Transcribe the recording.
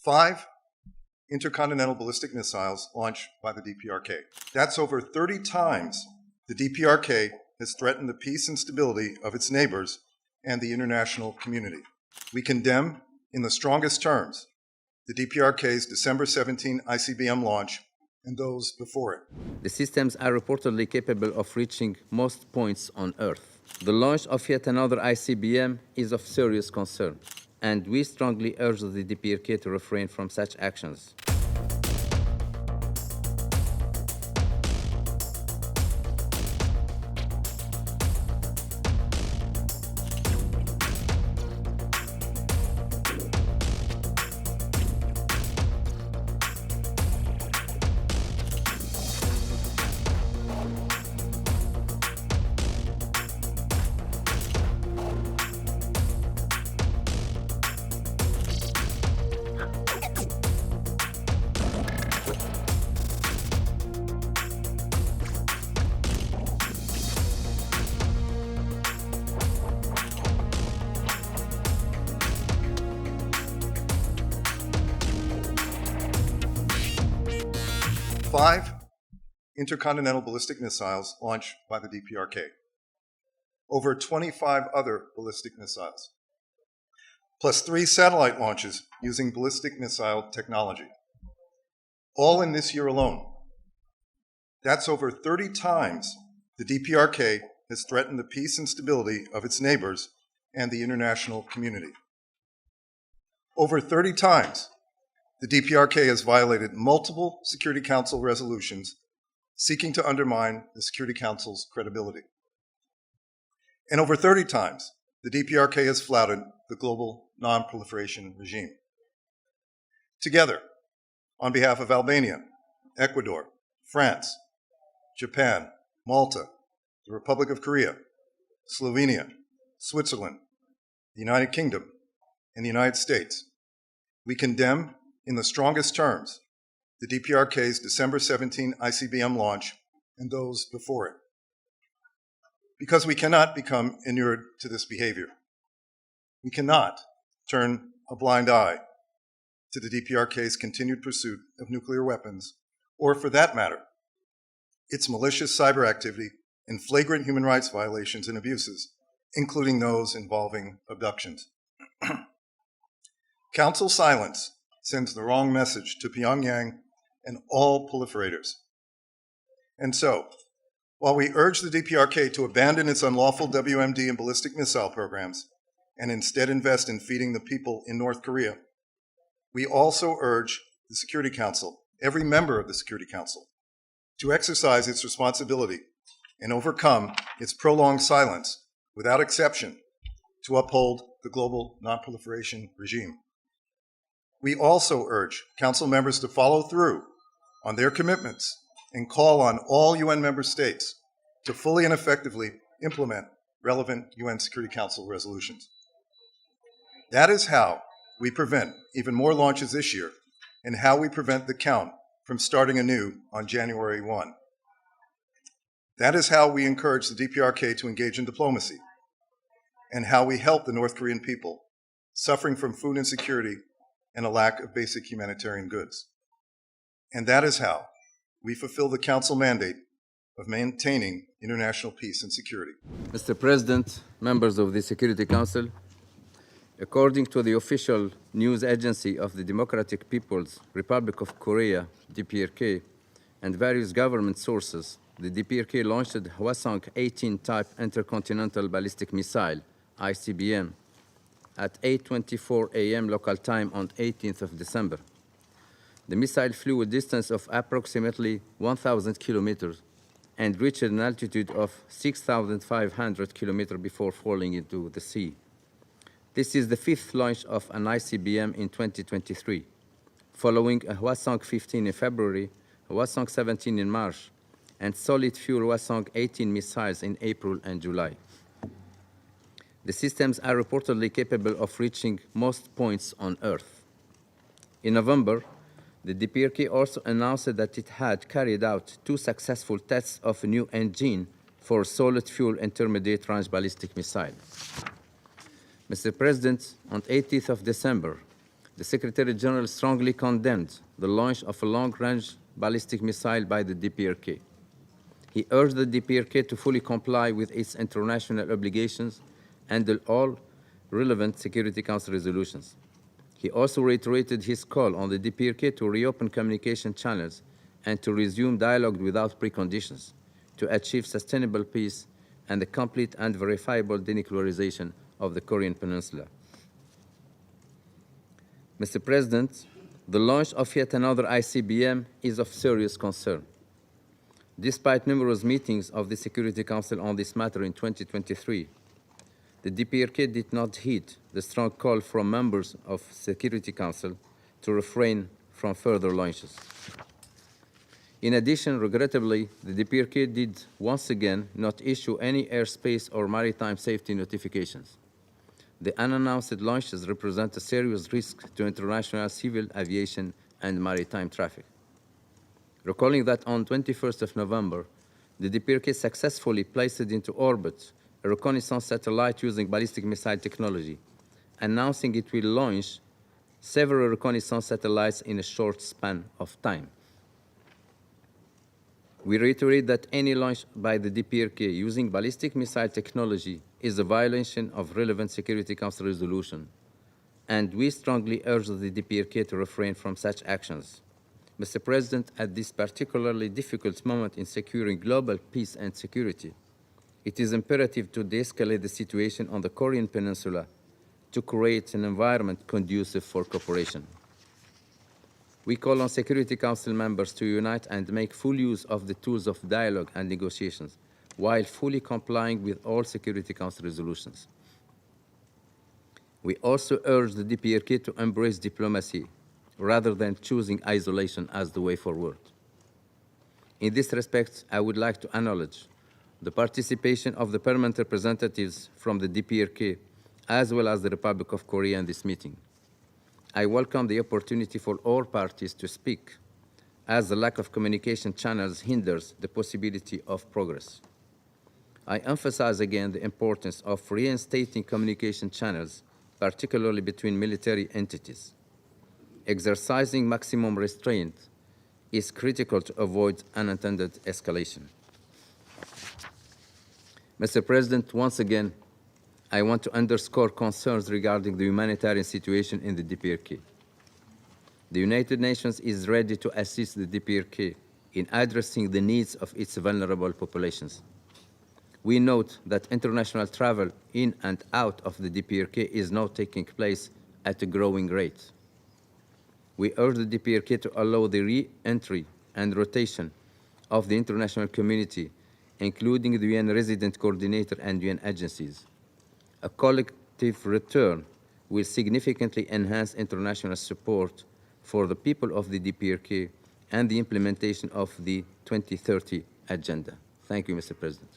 5 Intercontinental Ballistic Missiles launched by the DPRK. That's over 30 times the DPRK has threatened the peace and stability of its neighbors and the international community. We condemn, in the strongest terms, the DPRK's December 17 ICBM launch and those before it. The systems are reportedly capable of reaching most points on Earth. The launch of yet another ICBM is of serious concern, and we strongly urge the DPRK to refrain from such actions. Five Intercontinental Ballistic Missiles launched by the DPRK. Over 25 other ballistic missiles, plus 3 satellite launches using ballistic missile technology, all in this year alone. That's over 30 times the DPRK has threatened the peace and stability of its neighbors and the international community. Over 30 times, the DPRK has violated multiple Security Council resolutions seeking to undermine the Security Council's credibility. And over 30 times, the DPRK has flouted the global non-proliferation regime. Together, on behalf of Albania, Ecuador, France, Japan, Malta, the Republic of Korea, Slovenia, Switzerland, the United Kingdom, and the United States, we condemn, in the strongest terms, the DPRK's December 17 ICBM launch and those before it. Because we cannot become inured to this behavior. We cannot turn a blind eye to the DPRK's continued pursuit of nuclear weapons, or for that matter, its malicious cyber activity and flagrant human rights violations and abuses, including those involving abductions. Council silence sends the wrong message to Pyongyang and all proliferators. And so, while we urge the DPRK to abandon its unlawful WMD and ballistic missile programs and instead invest in feeding the people in North Korea, we also urge the Security Council, every member of the Security Council, to exercise its responsibility and overcome its prolonged silence without exception to uphold the global non-proliferation regime. We also urge Council members to follow through on their commitments and call on all UN member states to fully and effectively implement relevant UN Security Council resolutions. That is how we prevent even more launches this year and how we prevent the count from starting anew on January 1. That is how we encourage the DPRK to engage in diplomacy and how we help the North Korean people suffering from food insecurity and a lack of basic humanitarian goods. And that is how we fulfill the Council mandate of maintaining international peace and security. Mr. President, members of the Security Council, according to the official news agency of the Democratic People's Republic of Korea, DPRK, and various government sources, the DPRK launched the Hwasong-18 type Intercontinental Ballistic Missile, ICBM, at 8:24 a.m. local time on 18th of December. The missile flew a distance of approximately 1,000 kilometers and reached an altitude of 6,500 kilometers before falling into the sea. This is the 5th launch of an ICBM in 2023, following a Hwasong-15 in February, a Hwasong-17 in March, and solid-fuel Hwasong-18 missiles in April and July. The systems are reportedly capable of reaching most points on Earth. In November, the DPRK also announced that it had carried out 2 successful tests of a new engine for solid-fuel intermediate-range ballistic missile. Mr. President, on 18th of December, the Secretary General strongly condemned the launch of a long-range ballistic missile by the DPRK. He urged the DPRK to fully comply with its international obligations and all relevant Security Council resolutions. He also reiterated his call on the DPRK to reopen communication channels and to resume dialogue without preconditions to achieve sustainable peace and the complete and verifiable denuclearization of the Korean Peninsula. Mr. President, the launch of yet another ICBM is of serious concern. Despite numerous meetings of the Security Council on this matter in 2023, the DPRK did not heed the strong call from members of Security Council to refrain from further launches. In addition, regrettably, the DPRK did once again not issue any airspace or maritime safety notifications. The unannounced launches represent a serious risk to international civil aviation and maritime traffic. Recalling that on 21st of November, the DPRK successfully placed into orbit a reconnaissance satellite using ballistic missile technology, announcing it will launch several reconnaissance satellites in a short span of time. We reiterate that any launch by the DPRK using ballistic missile technology is a violation of relevant Security Council resolution, and we strongly urge the DPRK to refrain from such actions. Mr. President, at this particularly difficult moment in securing global peace and security, it is imperative to de-escalate the situation on the Korean Peninsula to create an environment conducive for cooperation. We call on Security Council members to unite and make full use of the tools of dialogue and negotiations while fully complying with all Security Council resolutions. We also urge the DPRK to embrace diplomacy rather than choosing isolation as the way forward. In this respect, I would like to acknowledge the participation of the permanent representatives from the DPRK as well as the Republic of Korea in this meeting. I welcome the opportunity for all parties to speak, as the lack of communication channels hinders the possibility of progress. I emphasize again the importance of reinstating communication channels, particularly between military entities. Exercising maximum restraint is critical to avoid unintended escalation. Mr. President, once again, I want to underscore concerns regarding the humanitarian situation in the DPRK. The United Nations is ready to assist the DPRK in addressing the needs of its vulnerable populations. We note that international travel in and out of the DPRK is now taking place at a growing rate. We urge the DPRK to allow the re-entry and rotation of the international community, including the UN Resident Coordinator and UN agencies. A collective return will significantly enhance international support for the people of the DPRK and the implementation of the 2030 agenda. Thank you, Mr. President.